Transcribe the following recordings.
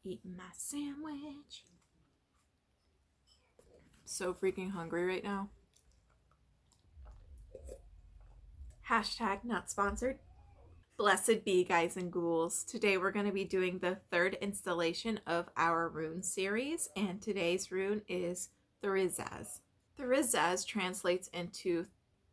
Eating my sandwich. So freaking hungry right now. Hashtag not sponsored. Blessed be, guys and ghouls. Today we're going to be doing the third installation of our rune series, and today's rune is Thurisaz. Thurisaz translates into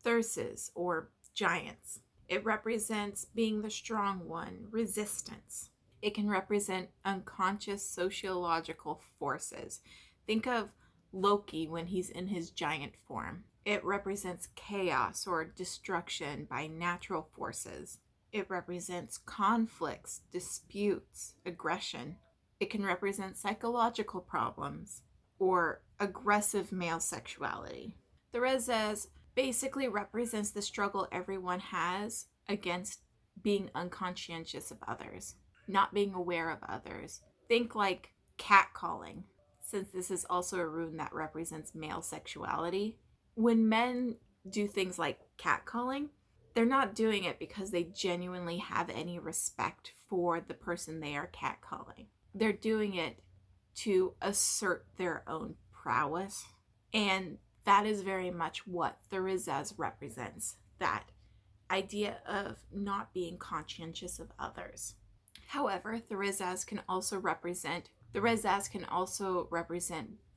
Thurisaz, or giants. It represents being the strong one, resistance. It can represent unconscious sociological forces. Think of Loki when he's in his giant form. It represents chaos or destruction by natural forces. It represents conflicts, disputes, aggression. It can represent psychological problems or aggressive male sexuality. Thurisaz basically represents the struggle everyone has against being unconscientious of others, not being aware of others. Think like catcalling, since this is also a rune that represents male sexuality. When men do things like catcalling, they're not doing it because they genuinely have any respect for the person they are catcalling. They're doing it to assert their own prowess. And that is very much what Thurisaz represents, that idea of not being conscientious of others. However, Thurisaz can also represent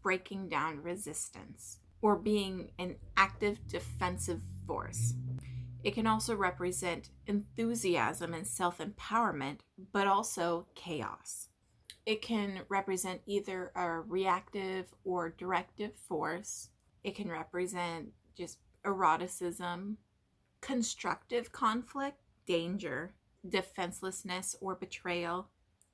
breaking down resistance or being an active defensive force. It can also represent enthusiasm and self-empowerment, but also chaos. It can represent either a reactive or directive force. It can represent just eroticism, constructive conflict, danger, defenselessness or betrayal,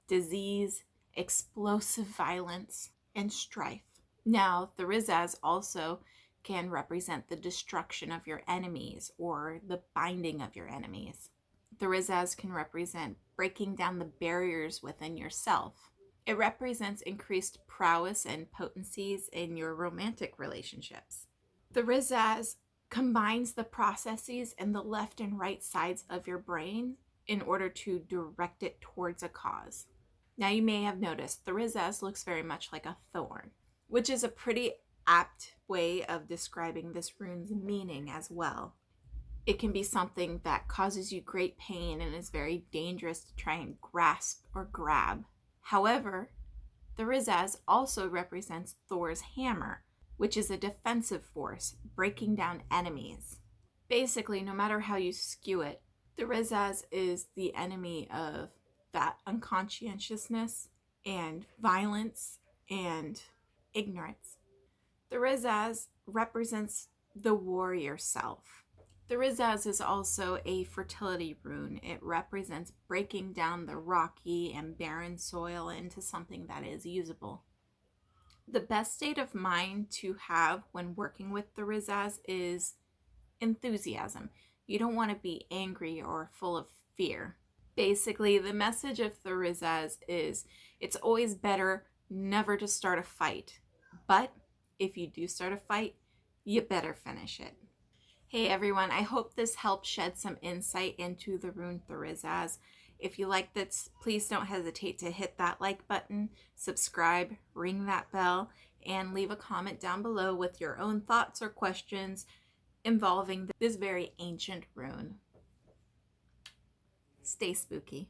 disease, explosive violence, and strife. Now, Thurisaz also can represent the destruction of your enemies or the binding of your enemies. Thurisaz can represent breaking down the barriers within yourself. It represents increased prowess and potencies in your romantic relationships. Thurisaz combines the processes in the left and right sides of your brain in order to direct it towards a cause. Now, you may have noticed Thurisaz looks very much like a thorn, which is a pretty apt way of describing this rune's meaning as well. It can be something that causes you great pain and is very dangerous to try and grasp or grab. However, Thurisaz also represents Thor's hammer, which is a defensive force, breaking down enemies. Basically, no matter how you skew it, Thurisaz is the enemy of that unconscientiousness and violence and ignorance. Thurisaz represents the warrior self. Thurisaz is also a fertility rune. It represents breaking down the rocky and barren soil into something that is usable. The best state of mind to have when working with Thurisaz is enthusiasm. You don't want to be angry or full of fear. Basically, the message of Thurisaz is it's always better never to start a fight. But if you do start a fight, you better finish it. Hey everyone, I hope this helped shed some insight into the rune Thurisaz. If you like this, please don't hesitate to hit that like button, subscribe, ring that bell, and leave a comment down below with your own thoughts or questions involving this very ancient rune. Stay spooky.